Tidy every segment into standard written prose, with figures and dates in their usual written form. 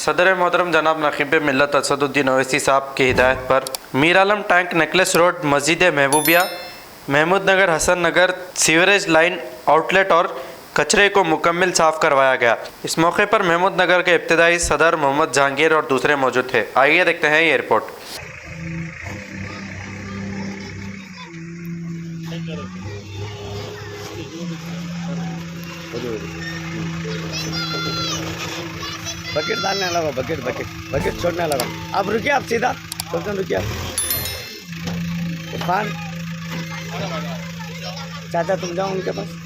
सदर मोहतरम जनाब नकीब मिल्लत असदुद्दीन ओवैसी साहब की हिदायत पर Mir Alam tank necklace road मस्जिद महबूबिया महमूद नगर हसन नगर सीवरेज लाइन आउटलेट और कचरे को मुकम्मल साफ करवाया गया। इस मौके पर महमूद नगर के इब्तदाई सदर मोहम्मद जहांगीर और दूसरे मौजूद थे। आइए देखते हैं ये रिपोर्ट। बकेट डालने लगा, बकेट छोड़ने लगा। अब रुकिए, आप सीधा रुकिए। इरफान चाचा तुम जाओ उनके पास।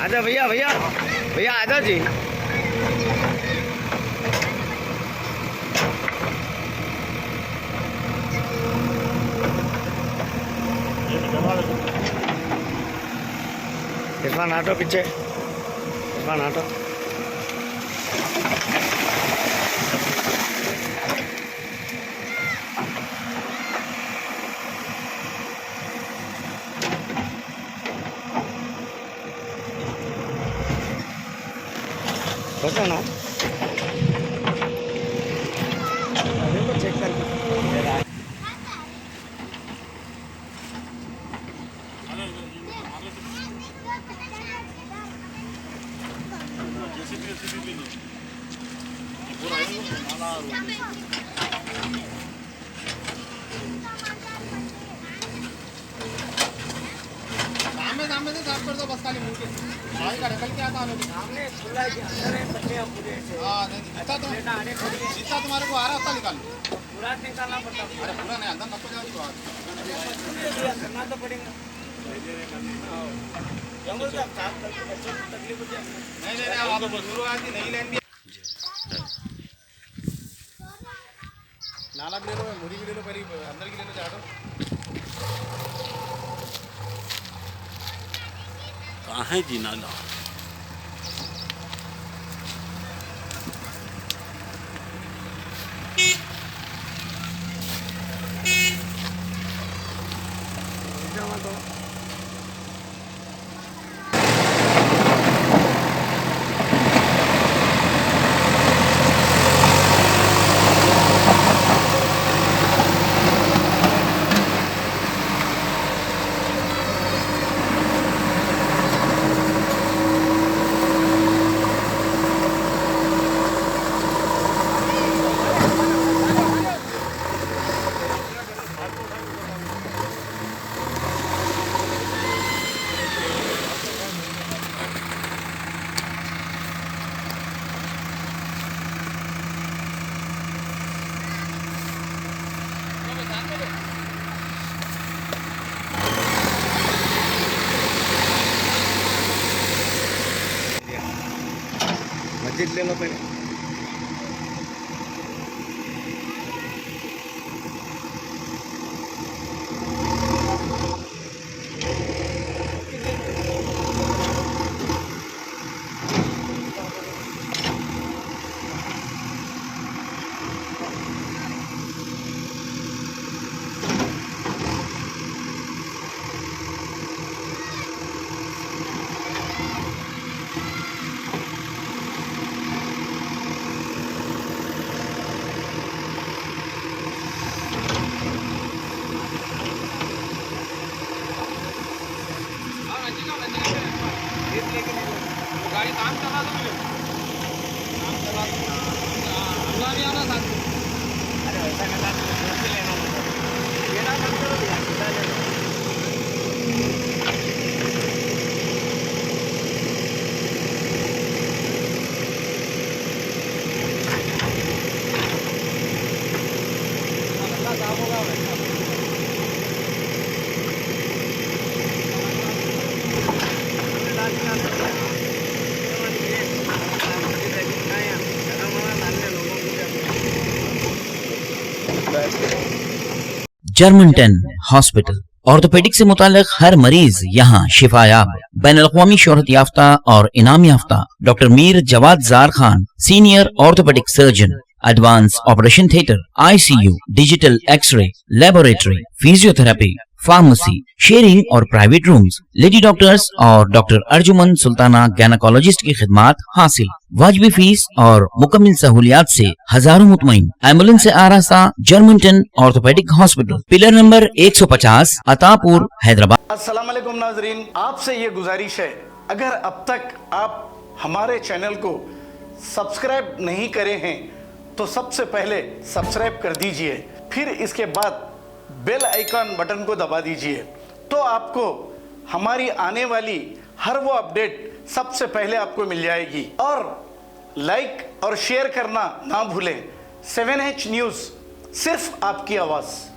आजा भैया आजा जी। इरफान ऑटो पीछे, इरफान ऑटो। बचा ना चेक कर। सामने से साफ कर दो बस खाली मुंह के भाई का निकल के आता है सामने खुला है अंदर है पट्टियां पूरे से। हां नहीं जितना तुम्हारे को आ रहा था निकाल पूरा निकालना पड़ता। अरे पूरा नहीं अंदर नको जाओ तो करना तो पड़ेगा। जंगल का साफ करके बच्चों को तकलीफ हो जाए। नहीं आप शुरुआत की नई लाइन भी नाला भी ले लो, मुड़ी भी ले लो, करीब अंदर की ले लो जाओ। कहाँ है जी नाला? मस्जिद ले लो पहले। हमला नहीं आना साथ में। अरे वैसा करना तो दूर से लेना पड़ता है। लेना मत करो भैया, सीधा ले लो। गंदा साफ होगा वैसा। जर्मनटन हॉस्पिटल ऑर्थोपेडिक से मुताल्लिक हर मरीज यहाँ शिफायाब। बैनुल-अक़वामी शोहरत याफ्ता और इनाम याफ्ता doctor Mir Jawad Zar Khan, senior orthopaedic surgeon, advance operation theatre, ICU, digital x-ray, laboratory, physiotherapy, pharmacy, sharing और प्राइवेट रूम्स, लेडी डॉक्टर्स और डॉक्टर अर्जुमन सुल्ताना गैनाकोलॉजिस्ट की खिदमात हासिल। वाजबी फीस और मुकम्मल सहूलियात से हजारों मुतमईन। एम्बुलेंस से आरास्ता Germanten orthopaedic hospital, pillar number 150, Attapur, Hyderabad. अस्सलाम वालेकुम नाजरीन, आपसे ये गुजारिश है, अगर अब तक आप हमारे चैनल को सब्सक्राइब नहीं करे हैं तो सबसे पहले सब्सक्राइब कर दीजिए, फिर इसके बाद बेल आइकन बटन को दबा दीजिए, तो आपको हमारी आने वाली हर वो अपडेट सबसे पहले आपको मिल जाएगी। और लाइक और शेयर करना ना भूलें। 7H न्यूज़, सिर्फ आपकी आवाज़।